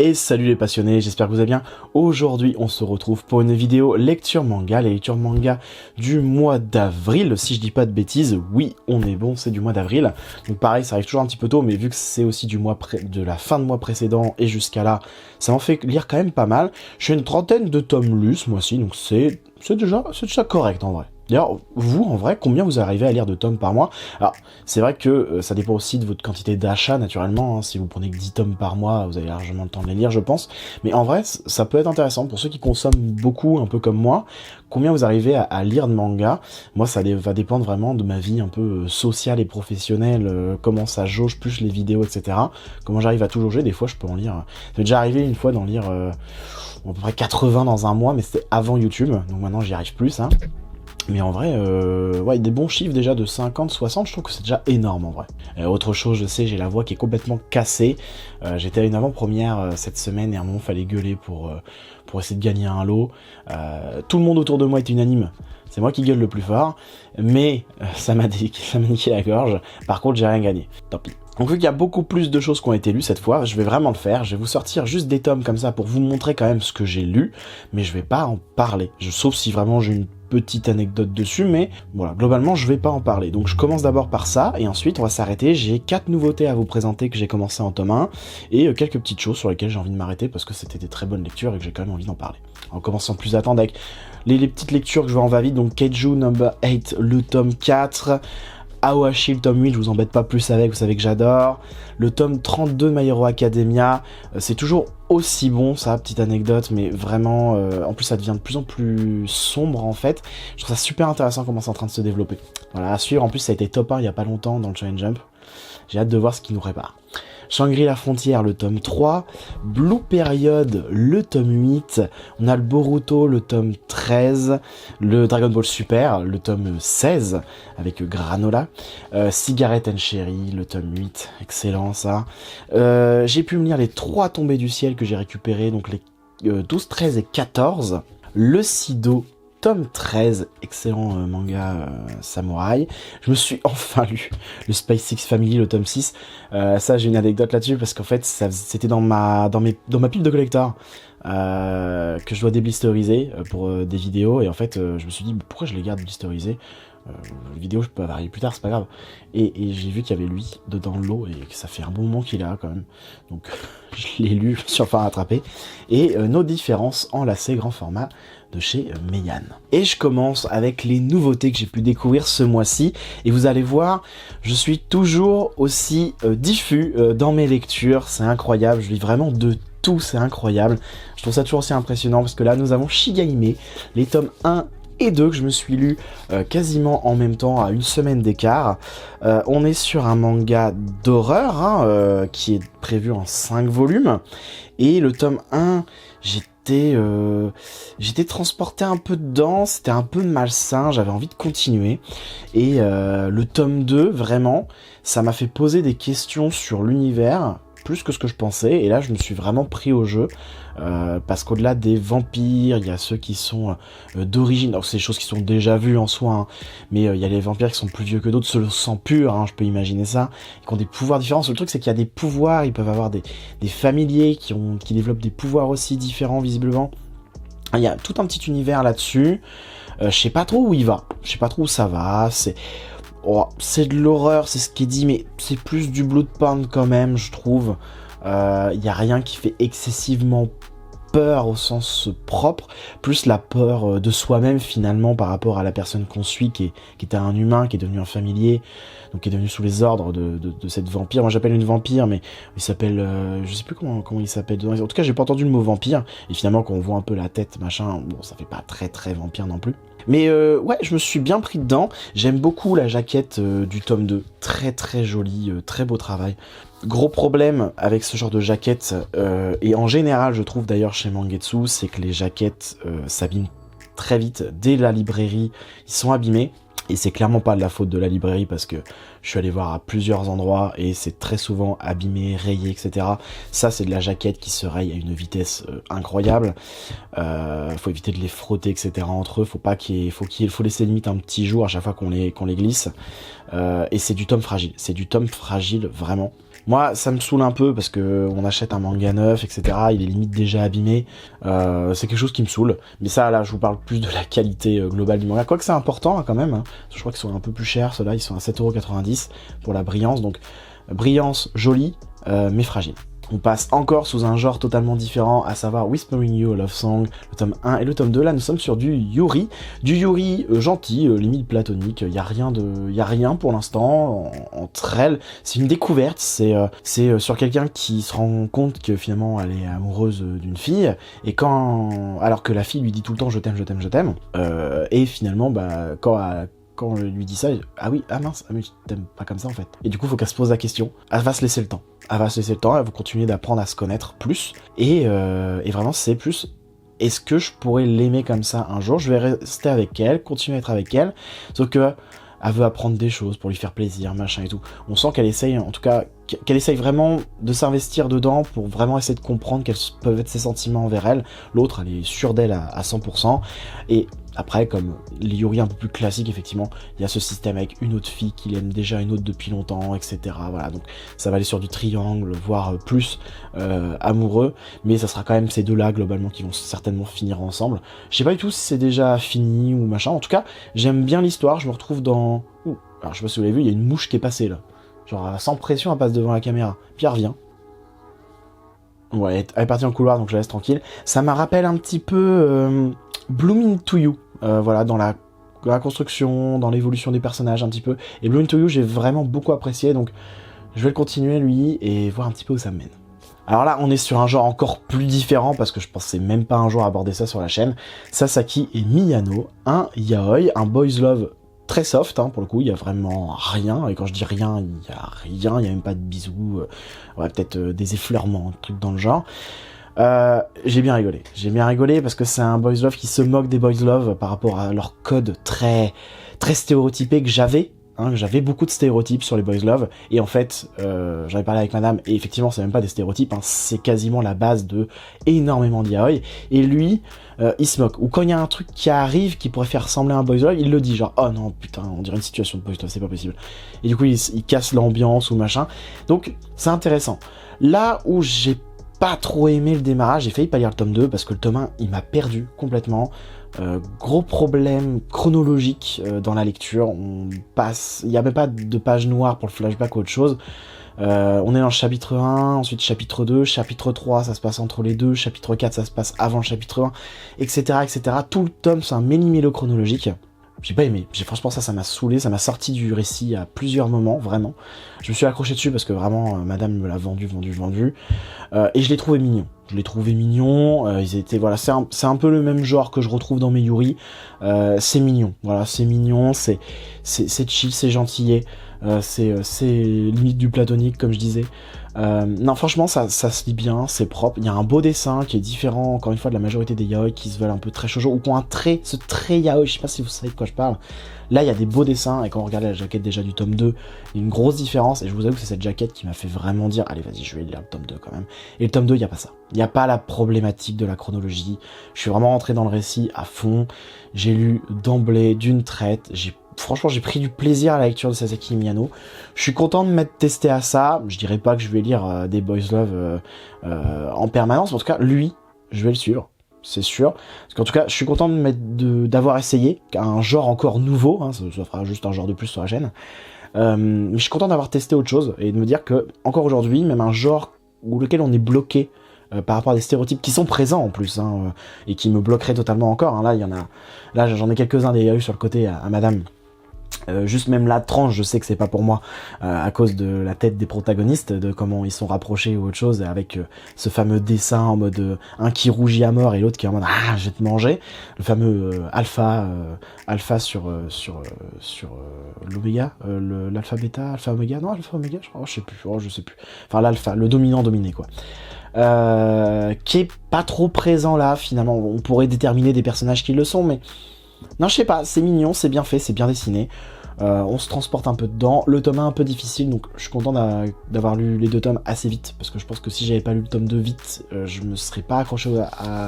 Et salut les passionnés, j'espère que vous allez bien. Aujourd'hui, on se retrouve pour une vidéo lecture manga, les lectures manga du mois d'avril. Si je dis pas de bêtises, oui, on est bon, c'est du mois d'avril. Donc pareil, ça arrive toujours un petit peu tôt, mais vu que c'est aussi du mois de la fin de mois précédent et jusqu'à là, ça m'en fait lire quand même pas mal. Je fais une trentaine de tomes lus ce mois-ci, donc c'est déjà correct en vrai. D'ailleurs, vous, en vrai, combien vous arrivez à lire de tomes par mois? Alors, c'est vrai que ça dépend aussi de votre quantité d'achat, naturellement. Hein. Si vous prenez que 10 tomes par mois, vous avez largement le temps de les lire, je pense. Mais en vrai, ça peut être intéressant pour ceux qui consomment beaucoup, un peu comme moi. Combien vous arrivez à lire de manga? Moi, ça va dépendre vraiment de ma vie un peu sociale et professionnelle, comment ça jauge, plus les vidéos, etc. Comment j'arrive à tout jauger. Des fois, je peux en lire... Ça m'est déjà arrivé une fois d'en lire à peu près 80 dans un mois, mais c'était avant YouTube. Donc maintenant, j'y arrive plus, hein. Mais en vrai, ouais, des bons chiffres déjà de 50, 60, je trouve que c'est déjà énorme en vrai. Autre chose, je sais, j'ai la voix qui est complètement cassée. J'étais à une avant-première cette semaine et à un moment, fallait gueuler pour essayer de gagner un lot. Tout le monde autour de moi est unanime. C'est moi qui gueule le plus fort, mais ça m'a niqué la gorge. Par contre, j'ai rien gagné. Tant pis. Donc vu qu'il y a beaucoup plus de choses qui ont été lues cette fois, je vais vraiment le faire. Je vais vous sortir juste des tomes comme ça pour vous montrer quand même ce que j'ai lu, mais je vais pas en parler. Sauf si vraiment j'ai une petite anecdote dessus, mais voilà, globalement je vais pas en parler. Donc je commence d'abord par ça, et ensuite on va s'arrêter. J'ai 4 nouveautés à vous présenter que j'ai commencé en tome 1, et quelques petites choses sur lesquelles j'ai envie de m'arrêter parce que c'était des très bonnes lectures et que j'ai quand même envie d'en parler. En commençant plus attendre avec les petites lectures que je vais en va-vite, donc Kaiju Number 8, le tome 4, Aoashi, le tome 8, je vous embête pas plus avec, vous savez que j'adore. Le tome 32, My Hero Academia, c'est toujours aussi bon, ça, petite anecdote, mais vraiment, en plus ça devient de plus en plus sombre en fait. Je trouve ça super intéressant comment c'est en train de se développer. Voilà, à suivre, en plus ça a été top 1 il y a pas longtemps dans le Shonen Jump. J'ai hâte de voir ce qu'il nous prépare. Shangri-La Frontière, le tome 3, Blue Period, le tome 8, on a le Boruto, le tome 13, le Dragon Ball Super, le tome 16, avec Granola, Cigarette and Cherry, le tome 8, excellent ça. J'ai pu me lire les 3 tombées du ciel que j'ai récupérées, donc les 12, 13 et 14, le Sido, tome 13, excellent manga samouraï. Je me suis enfin lu le Space Six Family, le tome 6. Ça, j'ai une anecdote là-dessus parce qu'en fait, c'était dans ma pile de collector que je dois déblisteriser pour des vidéos. Et en fait, je me suis dit, pourquoi je les garde blisterisés? Les vidéos, je peux varier plus tard, c'est pas grave. Et j'ai vu qu'il y avait lui dedans le lot et que ça fait un bon moment qu'il est là quand même. Donc, je l'ai lu, je me suis enfin rattrapé. Et nos différences enlacées grand format de chez Meian. Et je commence avec les nouveautés que j'ai pu découvrir ce mois-ci. Et vous allez voir, je suis toujours aussi diffus dans mes lectures. C'est incroyable, je lis vraiment de tout, c'est incroyable. Je trouve ça toujours aussi impressionnant parce que là, nous avons Shigaime, les tomes 1 et 2 que je me suis lu quasiment en même temps à une semaine d'écart. On est sur un manga d'horreur hein, qui est prévu en 5 volumes. Et le tome 1, j'étais transporté un peu dedans, c'était un peu malsain, j'avais envie de continuer. Et le tome 2, vraiment, ça m'a fait poser des questions sur l'univers, plus que ce que je pensais, et là je me suis vraiment pris au jeu, parce qu'au-delà des vampires, il y a ceux qui sont d'origine, alors c'est des choses qui sont déjà vues en soi, hein, mais il y a les vampires qui sont plus vieux que d'autres, ceux sans pur, hein, je peux imaginer ça, qui ont des pouvoirs différents. Le truc c'est qu'il y a des pouvoirs, ils peuvent avoir des familiers qui développent des pouvoirs aussi différents visiblement. Il y a tout un petit univers là-dessus, je sais pas trop où il va, je sais pas trop où ça va, c'est de l'horreur, c'est ce qui est dit, mais c'est plus du blood porn quand même, je trouve. Y a rien qui fait excessivement peur au sens propre, plus la peur de soi-même finalement par rapport à la personne qu'on suit, qui était un humain, qui est devenu un familier, donc qui est devenu sous les ordres de cette vampire. Moi j'appelle une vampire, mais il s'appelle, je sais plus comment il s'appelle. En tout cas j'ai pas entendu le mot vampire, et finalement quand on voit un peu la tête, machin, bon ça fait pas très très vampire non plus. Mais ouais, je me suis bien pris dedans. J'aime beaucoup la jaquette du tome 2. Très très jolie, très beau travail. Gros problème avec ce genre de jaquette, et en général je trouve d'ailleurs chez Mangetsu, c'est que les jaquettes s'abîment très vite. Dès la librairie, ils sont abîmés. Et c'est clairement pas de la faute de la librairie parce que je suis allé voir à plusieurs endroits et c'est très souvent abîmé, rayé, etc. Ça, c'est de la jaquette qui se raye à une vitesse incroyable. Faut éviter de les frotter, etc. entre eux. Faut laisser limite un petit jour à chaque fois qu'on les glisse. Et c'est du tome fragile. C'est du tome fragile, vraiment. Moi, ça me saoule un peu parce que on achète un manga neuf, etc. Il est limite déjà abîmé. C'est quelque chose qui me saoule. Mais ça, là, je vous parle plus de la qualité globale du manga. Quoique c'est important hein, quand même. Hein. Je crois qu'ils sont un peu plus chers. Ceux-là, ils sont à 7,90€ pour la brillance. Donc, brillance jolie, mais fragile. On passe encore sous un genre totalement différent, à savoir Whispering You, Love Song, le tome 1 et le tome 2. Là, nous sommes sur du Yuri. Du Yuri gentil, limite platonique. Il y a rien pour l'instant entre elles. C'est une découverte. C'est sur quelqu'un qui se rend compte que finalement, elle est amoureuse d'une fille. Et alors que la fille lui dit tout le temps, je t'aime, je t'aime, je t'aime. Et finalement, bah, quand on lui dit ça, ah oui, ah mince, ah mais je t'aime pas comme ça en fait. Et du coup, faut qu'elle se pose la question. Elle va se laisser le temps. Elle va vous continuer d'apprendre à se connaître plus. Et vraiment, c'est plus, est-ce que je pourrais l'aimer comme ça un jour? Je vais rester avec elle, continuer à être avec elle. Sauf que elle veut apprendre des choses pour lui faire plaisir, machin et tout. On sent qu'elle essaye, en tout cas, qu'elle essaye vraiment de s'investir dedans pour vraiment essayer de comprendre quels peuvent être ses sentiments envers elle. L'autre, elle est sûre d'elle à 100%. Et après, comme les Yuri un peu plus classiques, effectivement, il y a ce système avec une autre fille qu'il aime déjà une autre depuis longtemps, etc. Voilà, donc ça va aller sur du triangle, voire plus amoureux, mais ça sera quand même ces deux-là, globalement, qui vont certainement finir ensemble. Je sais pas du tout si c'est déjà fini ou machin. En tout cas, j'aime bien l'histoire, je me retrouve dans... Ouh, alors je sais pas si vous l'avez vu, il y a une mouche qui est passée, là. Genre, sans pression, elle passe devant la caméra. Puis elle revient. Ouais, elle est partie en couloir, donc je la laisse tranquille. Ça me rappelle un petit peu Blooming to You. Voilà, dans la construction, dans l'évolution des personnages un petit peu. Et Blooming to You, j'ai vraiment beaucoup apprécié, donc je vais le continuer, lui, et voir un petit peu où ça me mène. Alors là, on est sur un genre encore plus différent, parce que je pensais même pas un jour aborder ça sur la chaîne. Sasaki et Miyano, un yaoi, un boys love très soft, hein, pour le coup, il y a vraiment rien, et quand je dis rien, il y a même pas de bisous, ouais, peut-être des effleurements, trucs dans le genre. J'ai bien rigolé parce que c'est un boys love qui se moque des boys love par rapport à leur code très, très stéréotypé que j'avais. J'avais beaucoup de stéréotypes sur les boys love, et en fait, j'en ai parlé avec madame, et effectivement, c'est même pas des stéréotypes, hein, c'est quasiment la base de énormément d'yaoi, et lui, il se moque. Ou quand il y a un truc qui arrive qui pourrait faire ressembler à un boys love, il le dit, genre, oh non, putain, on dirait une situation de boys love, c'est pas possible. Et du coup, il casse l'ambiance ou machin. Donc, c'est intéressant. Là où j'ai pas trop aimé le démarrage, j'ai failli pas lire le tome 2, parce que le tome 1, il m'a perdu complètement. Gros problème chronologique dans la lecture, il n'y a même pas de page noire pour le flashback ou autre chose. On est dans le chapitre 1, ensuite chapitre 2, chapitre 3, ça se passe entre les deux, chapitre 4, ça se passe avant le chapitre 1, etc. etc. Tout le tome, c'est un méli-mélo chronologique. J'ai pas aimé, franchement ça m'a saoulé, ça m'a sorti du récit à plusieurs moments, vraiment. Je me suis accroché dessus parce que vraiment, madame me l'a vendu. Et je l'ai trouvé mignon. Ils étaient, voilà, c'est un peu le même genre que je retrouve dans mes Yuri. C'est mignon, voilà, c'est mignon, c'est chill, c'est gentillet. C'est limite du platonique, comme je disais. Non, franchement, ça se lit bien, c'est propre. Il y a un beau dessin qui est différent, encore une fois, de la majorité des yaoi qui se veulent un peu très shoujo, ou qui ont ce trait yaoi, je sais pas si vous savez de quoi je parle. Là, il y a des beaux dessins, et quand on regarde la jaquette déjà du tome 2, il y a une grosse différence, et je vous avoue que c'est cette jaquette qui m'a fait vraiment dire, allez, vas-y, je vais lire le tome 2 quand même. Et le tome 2, il n'y a pas ça. Il n'y a pas la problématique de la chronologie. Je suis vraiment rentré dans le récit à fond. J'ai lu d'emblée, d'une traite. Franchement, j'ai pris du plaisir à la lecture de Sasaki Miyano. Je suis content de m'être testé à ça. Je dirais pas que je vais lire des boys love en permanence. En tout cas, lui, je vais le suivre. C'est sûr. Parce qu'en tout cas, je suis content d'avoir essayé un genre encore nouveau. Hein, ça fera juste un genre de plus sur la chaîne. Mais je suis content d'avoir testé autre chose et de me dire que, encore aujourd'hui, même un genre lequel on est bloqué par rapport à des stéréotypes qui sont présents en plus, hein, et qui me bloqueraient totalement encore. Hein. Là, j'en ai quelques-uns des yaoi sur le côté à madame. Juste même la tranche, je sais que c'est pas pour moi à cause de la tête des protagonistes, de comment ils sont rapprochés ou autre chose, avec ce fameux dessin en mode un qui rougit à mort et l'autre qui est en mode ah je vais te manger, le fameux alpha sur l'oméga, l'alpha bêta, alpha oméga, non alpha oméga, je sais plus, enfin l'alpha, le dominant dominé quoi. Qui est pas trop présent là finalement. On pourrait déterminer des personnages qui le sont, mais non, je sais pas, c'est mignon, c'est bien fait, c'est bien dessiné. On se transporte un peu dedans. Le tome 1 un peu difficile, donc je suis content d'avoir lu les deux tomes assez vite, parce que je pense que si j'avais pas lu le tome 2 vite, je me serais pas accroché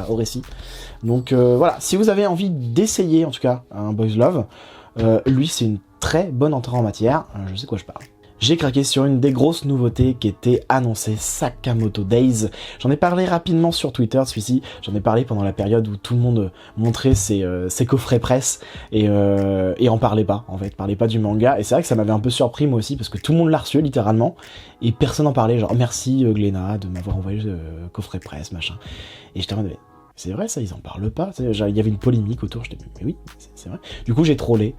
au récit. Donc voilà, si vous avez envie d'essayer en tout cas un boys love, lui c'est une très bonne entrée en matière, je sais de quoi je parle. j'ai craqué sur une des grosses nouveautés qui était annoncée, Sakamoto Days. J'en ai parlé rapidement sur Twitter, celui-ci, j'en ai parlé pendant la période où tout le monde montrait ses coffrets presse et en parlait pas, en fait, parlait pas du manga. Et c'est vrai que ça m'avait un peu surpris moi aussi, parce que tout le monde l'a reçu littéralement, et personne n'en parlait, genre merci Glénat de m'avoir envoyé le coffret presse, machin. Et j'étais en mode, c'est vrai ça, ils en parlent pas. Il y avait une polémique autour, j'étais mais oui, c'est vrai. Du coup j'ai trollé,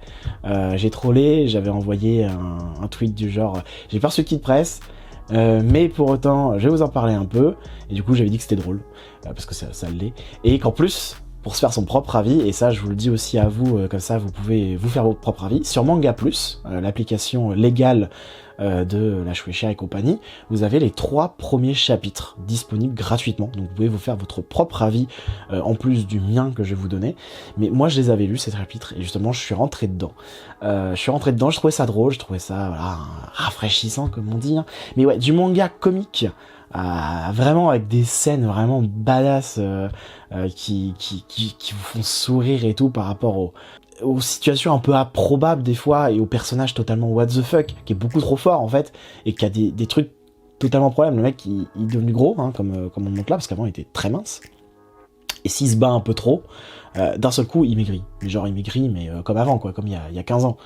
j'avais envoyé un tweet du genre, j'ai pas reçu de kit presse, mais pour autant je vais vous en parler un peu. Et du coup j'avais dit que c'était drôle, parce que ça l'est. Et qu'en plus, pour se faire son propre avis, et ça je vous le dis aussi à vous, comme ça vous pouvez vous faire votre propre avis, sur Manga Plus, l'application légale de la Shueisha et compagnie, vous avez les 3 premiers chapitres disponibles gratuitement, donc vous pouvez vous faire votre propre avis en plus du mien que je vais vous donner. Mais moi je les avais lus ces chapitres, et justement je suis rentré dedans, je trouvais ça drôle, je trouvais ça voilà, rafraîchissant comme on dit, hein. Mais ouais, du manga comique, vraiment avec des scènes vraiment badass qui vous font sourire et tout, par rapport aux situations un peu improbables des fois, et aux personnages totalement what the fuck, qui est beaucoup trop fort en fait, et qui a des trucs totalement problèmes. Le mec il est devenu gros, hein, comme on montre là, parce qu'avant il était très mince, et s'il se bat un peu trop, d'un seul coup il maigrit, mais genre il maigrit, mais comme avant quoi, comme il y a 15 ans.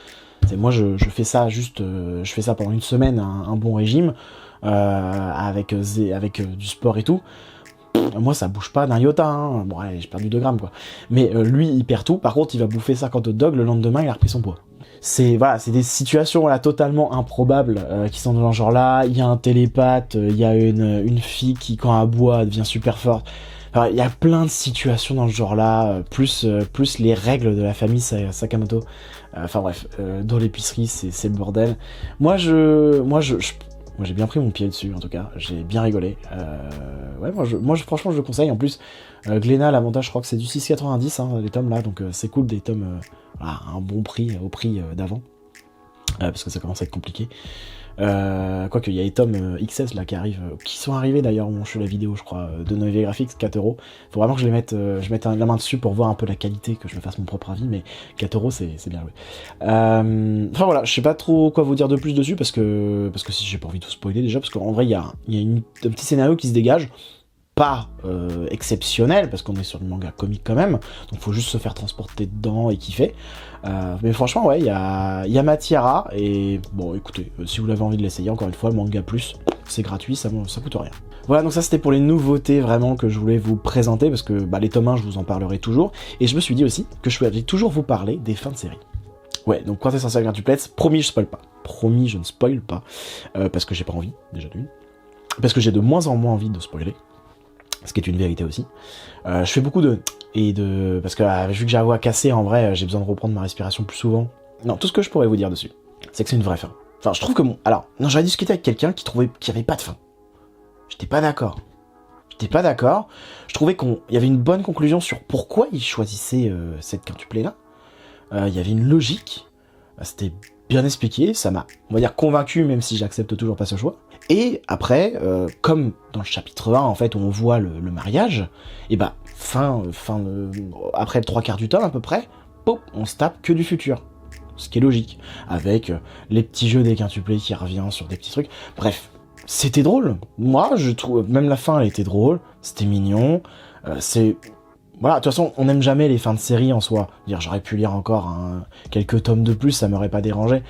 Moi je fais ça juste, je fais ça pendant une semaine, un bon régime, avec du sport et tout. Moi ça bouge pas d'un iota, hein. Bon allez, j'ai perdu 2 grammes quoi. Mais lui il perd tout, par contre il va bouffer 50 hot dogs, le lendemain il a repris son poids. C'est des situations voilà, totalement improbables qui sont dans ce genre là. Il y a un télépathe, il y a une fille qui quand elle boit devient super forte. Alors, il y a plein de situations dans ce genre là, plus les règles de la famille Sakamoto. Enfin bref, dans l'épicerie c'est le bordel. Moi j'ai bien pris mon pied dessus, en tout cas, j'ai bien rigolé. Ouais, franchement je le conseille. En plus, Glénat, l'avantage je crois que c'est du 6,90 hein, les tomes là, donc c'est cool, des tomes à un bon prix, au prix d'avant, parce que ça commence à être compliqué. Quoique il y a les tomes XS là qui arrivent, qui sont arrivés d'ailleurs au moment où je fais la vidéo, je crois, de Noé Graphics, 4€. Faut vraiment que je mette la main dessus pour voir un peu la qualité, que je me fasse mon propre avis, mais 4€ c'est bien joué. Enfin voilà, je sais pas trop quoi vous dire de plus dessus, parce que si j'ai pas envie de tout spoiler déjà, parce qu'en vrai il y a un petit scénario qui se dégage, pas exceptionnel, parce qu'on est sur du manga comique quand même, donc faut juste se faire transporter dedans et kiffer. Mais franchement ouais, il y a matière, et bon écoutez, si vous avez envie de l'essayer, encore une fois, Manga Plus, c'est gratuit, ça coûte rien. Voilà, donc ça c'était pour les nouveautés vraiment que je voulais vous présenter, parce que les tomes 1 je vous en parlerai toujours, et je me suis dit aussi que je vais toujours vous parler des fins de série. Ouais, donc quand c'est censé être duplex, promis je spoil pas, promis je ne spoil pas, parce que j'ai pas envie, déjà d'une, parce que j'ai de moins en moins envie de spoiler, ce qui est une vérité aussi. Je fais beaucoup parce que vu que j'ai la voix cassée, en vrai, j'ai besoin de reprendre ma respiration plus souvent. Non, tout ce que je pourrais vous dire dessus, c'est que c'est une vraie fin. Enfin, je trouve que alors, non, j'avais discuté avec quelqu'un qui trouvait qu'il n'y avait pas de fin. J'étais pas d'accord. Je trouvais qu'il y avait une bonne conclusion sur pourquoi il choisissait cette quintuplée là. Il y avait une logique. C'était bien expliqué, ça m'a, on va dire, convaincu, même si j'accepte toujours pas ce choix. Et après, comme dans le chapitre 1, en fait, où on voit le mariage, et après le 3/4 du tome à peu près, on se tape que du futur. Ce qui est logique, avec les petits jeux des quintuplés qui reviennent sur des petits trucs. Bref, c'était drôle. Moi, je trouve, même la fin, elle était drôle, c'était mignon, Voilà, de toute façon, on n'aime jamais les fins de série en soi. J'aurais pu lire encore quelques tomes de plus, ça m'aurait pas dérangé.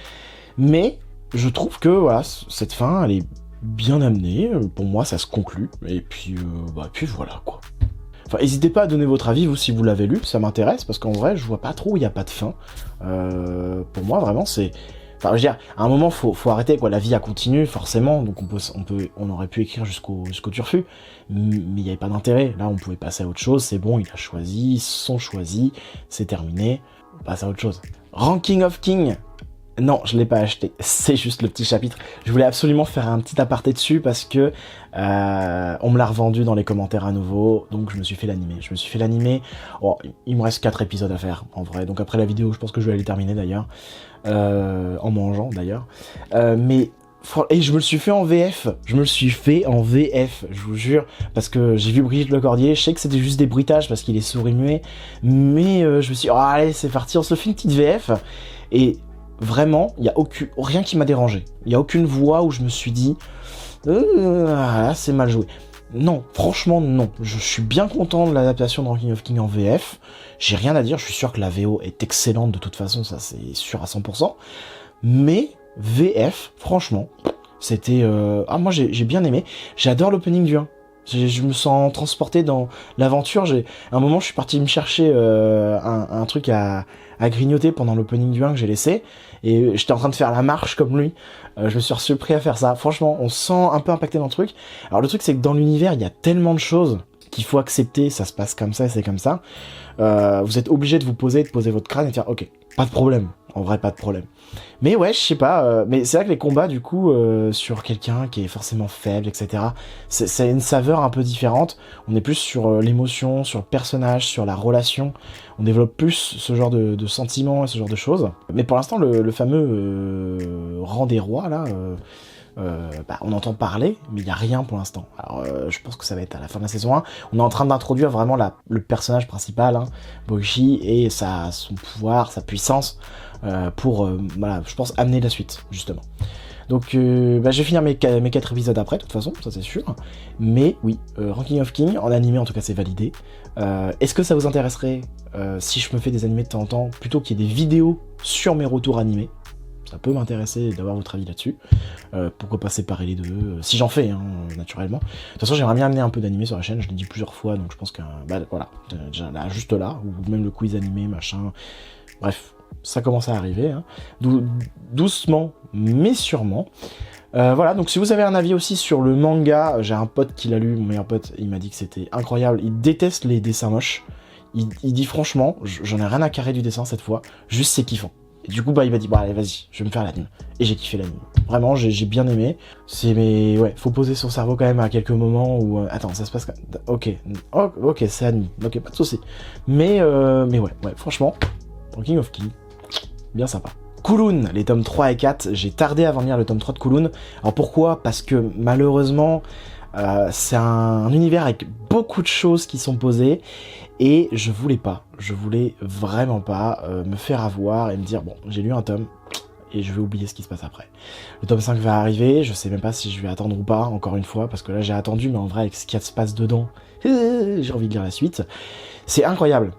Mais je trouve que voilà, cette fin, elle est bien amenée. Pour moi, ça se conclut. Et puis, voilà quoi. Enfin, n'hésitez pas à donner votre avis, vous, si vous l'avez lu, ça m'intéresse, parce qu'en vrai, je vois pas trop où il n'y a pas de fin. Pour moi, vraiment, c'est... Enfin, je veux dire, à un moment, faut arrêter, quoi. La vie a continué, forcément, donc on aurait pu écrire jusqu'au turfu, mais il n'y avait pas d'intérêt. Là, on pouvait passer à autre chose, c'est bon, il a choisi, ils sont choisis, c'est terminé, on passe à autre chose. Ranking of King. Non, je l'ai pas acheté, c'est juste le petit chapitre. Je voulais absolument faire un petit aparté dessus parce que on me l'a revendu dans les commentaires à nouveau, donc je me suis fait l'animé. Oh, il me reste 4 épisodes à faire, en vrai, donc après la vidéo, je pense que je vais aller terminer d'ailleurs, en mangeant d'ailleurs. Et je me le suis fait en VF, je vous jure, parce que j'ai vu Brigitte Lecordier, je sais que c'était juste des bruitages parce qu'il est sourd et muet, mais je me suis dit, oh allez, c'est parti, on se le fait une petite VF, et vraiment, il n'y a rien qui m'a dérangé. Il n'y a aucune voix où je me suis dit là, c'est mal joué. Non, franchement, non. Je suis bien content de l'adaptation de Ranking of King en VF. J'ai rien à dire, je suis sûr que la VO est excellente de toute façon, ça c'est sûr à 100%. Mais VF, franchement, c'était... moi j'ai bien aimé. J'adore l'opening du 1. Je me sens transporté dans l'aventure. À un moment, je suis parti me chercher un truc à grignoter pendant l'opening du 1 que j'ai laissé. Et j'étais en train de faire la marche comme lui. Je me suis surpris à faire ça. Franchement, on se sent un peu impacté dans le truc. Alors le truc, c'est que dans l'univers, il y a tellement de choses qu'il faut accepter. Ça se passe comme ça et c'est comme ça. Vous êtes obligé de vous poser, de poser votre crâne et de dire, ok, pas de problème. En vrai, pas de problème. Mais ouais, je sais pas, mais c'est vrai que les combats, du coup, sur quelqu'un qui est forcément faible, etc., c'est une saveur un peu différente. On est plus sur l'émotion, sur le personnage, sur la relation. On développe plus ce genre de sentiments et ce genre de choses. Mais pour l'instant, le fameux rang des rois, là... on entend parler, mais il n'y a rien pour l'instant. Alors, je pense que ça va être à la fin de la saison 1. On est en train d'introduire vraiment le personnage principal, hein, Boichi, et son pouvoir, sa puissance, pour, voilà, je pense, amener la suite, justement. Donc, je vais finir mes 4 épisodes après, de toute façon, ça c'est sûr. Mais oui, Ranking of King, en animé, en tout cas, c'est validé. Est-ce que ça vous intéresserait, si je me fais des animés de temps en temps, plutôt qu'il y ait des vidéos sur mes retours animés? Ça peut m'intéresser d'avoir votre avis là-dessus. Pourquoi pas séparer les deux, si j'en fais, hein, naturellement. De toute façon, j'aimerais bien amener un peu d'animé sur la chaîne, je l'ai dit plusieurs fois, donc je pense que, voilà, déjà là, juste là, ou même le quiz animé, machin. Bref, ça commence à arriver, hein. Doucement, mais sûrement. Voilà, donc si vous avez un avis aussi sur le manga, j'ai un pote qui l'a lu, mon meilleur pote, il m'a dit que c'était incroyable. Il déteste les dessins moches. Il dit franchement, j'en ai rien à carrer du dessin cette fois, juste c'est kiffant. Et du coup, il m'a dit, allez, vas-y, je vais me faire l'anime. Et j'ai kiffé l'anime. Vraiment, j'ai bien aimé. Mais ouais, faut poser son cerveau quand même à quelques moments où... attends, ça se passe... Ok, ok, c'est anime. Ok, pas de soucis. Mais ouais, franchement, Ranking of King, bien sympa. Kunlun, les tomes 3 et 4, j'ai tardé avant de lire le tome 3 de Kunlun. Alors pourquoi? Parce que malheureusement, c'est un univers avec beaucoup de choses qui sont posées. Et je voulais vraiment pas me faire avoir et me dire, bon, j'ai lu un tome, et je vais oublier ce qui se passe après. Le tome 5 va arriver, je sais même pas si je vais attendre ou pas, encore une fois, parce que là j'ai attendu, mais en vrai, avec ce qui se passe dedans, j'ai envie de lire la suite. C'est incroyable,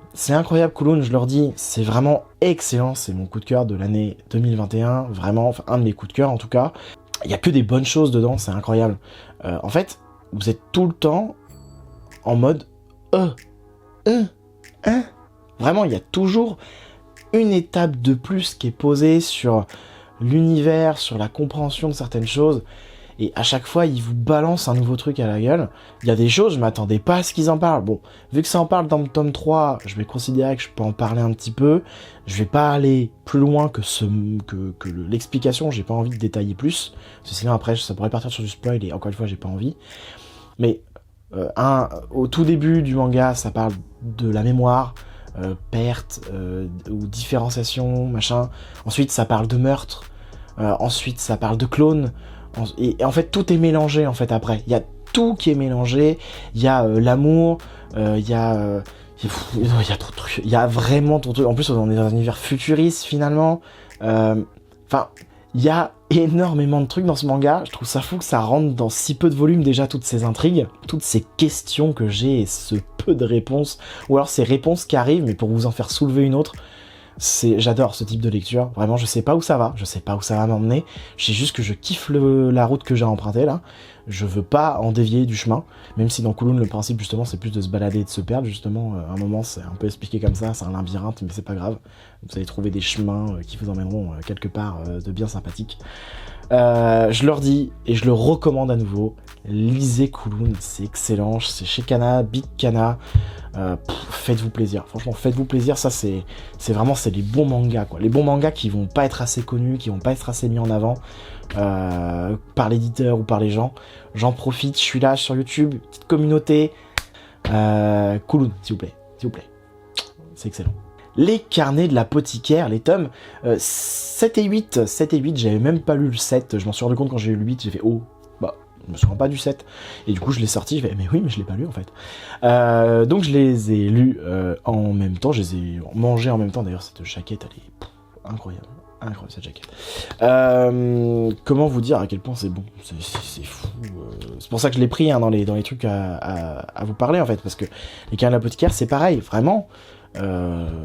Kunlun, je leur dis, c'est vraiment excellent, c'est mon coup de cœur de l'année 2021, vraiment, enfin, un de mes coups de cœur en tout cas. Il y a que des bonnes choses dedans, c'est incroyable. En fait, vous êtes tout le temps en mode Vraiment, il y a toujours une étape de plus qui est posée sur l'univers, sur la compréhension de certaines choses, et à chaque fois, ils vous balancent un nouveau truc à la gueule. Il y a des choses, je m'attendais pas à ce qu'ils en parlent. Bon, vu que ça en parle dans le tome 3, je vais considérer que je peux en parler un petit peu. Je vais pas aller plus loin que l'explication, j'ai pas envie de détailler plus, parce que sinon après, ça pourrait partir sur du spoil, et encore une fois, j'ai pas envie. Mais... au tout début du manga, ça parle de la mémoire, perte, ou différenciation, machin. Ensuite, ça parle de meurtre. Ensuite, ça parle de clones. Et en fait, tout est mélangé, en fait, après. Il y a tout qui est mélangé. Il y a l'amour, il y a trop de trucs. Il y a vraiment trop de trucs. En plus, on est dans un univers futuriste, finalement. Enfin... Il y a énormément de trucs dans ce manga, je trouve ça fou que ça rentre dans si peu de volume déjà, toutes ces intrigues, toutes ces questions que j'ai et ce peu de réponses, ou alors ces réponses qui arrivent, mais pour vous en faire soulever une autre. J'adore ce type de lecture, vraiment je sais pas où ça va, m'emmener, je sais juste que je kiffe la route que j'ai empruntée là, je veux pas en dévier du chemin, même si dans Kunlun le principe justement c'est plus de se balader et de se perdre justement, à un moment c'est un peu expliqué comme ça, c'est un labyrinthe mais c'est pas grave, vous allez trouver des chemins qui vous emmèneront quelque part de bien sympathique. Je leur dis, et je le recommande à nouveau, lisez Kunlun, c'est excellent, c'est chez Kana, Big Kana, faites-vous plaisir, franchement faites-vous plaisir, ça c'est vraiment les bons mangas quoi, les bons mangas qui vont pas être assez connus, qui vont pas être assez mis en avant par l'éditeur ou par les gens. J'en profite, je suis là sur YouTube, petite communauté, Kunlun s'il vous plaît, c'est excellent. Les carnets de l'apothicaire, les tomes 7 et 8, j'avais même pas lu le 7, je m'en suis rendu compte quand j'ai lu le 8, j'ai fait oh, je me souviens pas du 7, et du coup je l'ai sorti, je fais mais oui mais je l'ai pas lu en fait. Donc je les ai lus en même temps, je les ai mangés en même temps, d'ailleurs cette jaquette elle est incroyable, incroyable cette jaquette. Comment vous dire à quel point c'est bon, c'est fou. C'est pour ça que je l'ai pris hein, dans les trucs à vous parler en fait, parce que les carnets de l'apothicaire c'est pareil, vraiment.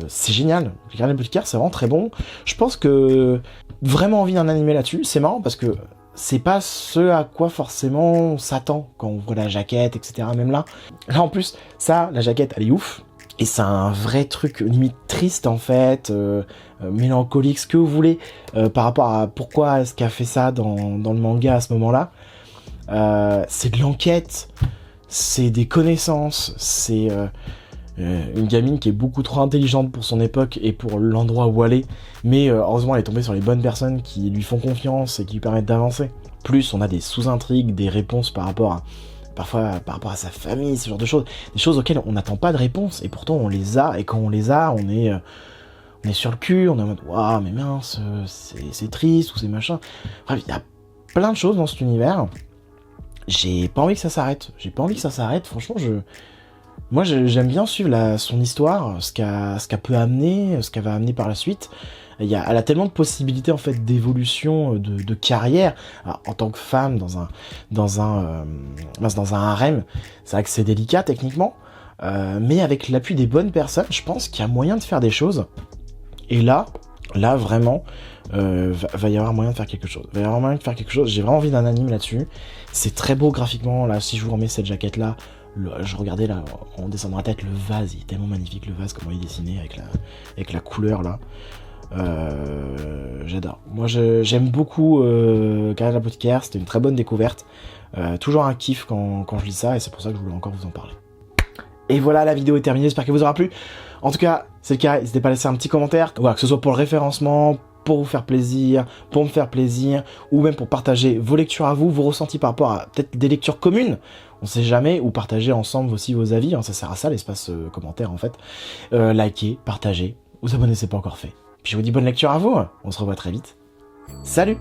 C'est génial. Les carnets de l'apothicaire c'est vraiment très bon. Je pense que vraiment envie d'un animé là-dessus, c'est marrant parce que c'est pas ce à quoi forcément on s'attend quand on voit la jaquette, etc. Même là en plus, ça, la jaquette elle est ouf. Et c'est un vrai truc limite triste en fait, mélancolique, ce que vous voulez, par rapport à pourquoi est-ce qu'a fait ça dans le manga à ce moment-là. C'est de l'enquête, c'est des connaissances, c'est une gamine qui est beaucoup trop intelligente pour son époque et pour l'endroit où elle est, mais heureusement elle est tombée sur les bonnes personnes qui lui font confiance et qui lui permettent d'avancer. Plus on a des sous-intrigues, des réponses par rapport à parfois par rapport à sa famille, ce genre de choses, des choses auxquelles on n'attend pas de réponse, et pourtant on les a, et quand on les a, on est sur le cul, on est en mode waouh mais mince, c'est triste ou c'est machin. Bref, il y a plein de choses dans cet univers. J'ai pas envie que ça s'arrête. Franchement, moi j'aime bien suivre son histoire, ce qu'elle peut amener, ce qu'elle va amener par la suite. Elle a tellement de possibilités en fait d'évolution de carrière. Alors, en tant que femme dans un harem, c'est vrai que c'est délicat techniquement, mais avec l'appui des bonnes personnes, je pense qu'il y a moyen de faire des choses. Et là vraiment, va y avoir moyen de faire quelque chose. J'ai vraiment envie d'un anime là-dessus. C'est très beau graphiquement. Là, si je vous remets cette jaquette là. Je regardais là, en descendant la tête, le vase, il est tellement magnifique, le vase, comment il est dessiné avec la couleur là. J'adore. Moi j'aime beaucoup Carnet de l'apothicaire, c'était une très bonne découverte. Toujours un kiff quand je lis ça, et c'est pour ça que je voulais encore vous en parler. Et voilà, la vidéo est terminée, j'espère qu'elle vous aura plu. En tout cas, c'est le cas, n'hésitez pas à laisser un petit commentaire, voilà, que ce soit pour le référencement, pour vous faire plaisir, pour me faire plaisir, ou même pour partager vos lectures à vous, vos ressentis par rapport à peut-être des lectures communes, on sait jamais, ou partager ensemble aussi vos avis, hein, ça sert à ça l'espace commentaire en fait. Likez, partagez, vous abonnez si c'est pas encore fait. Puis je vous dis bonne lecture à vous, on se revoit très vite. Salut!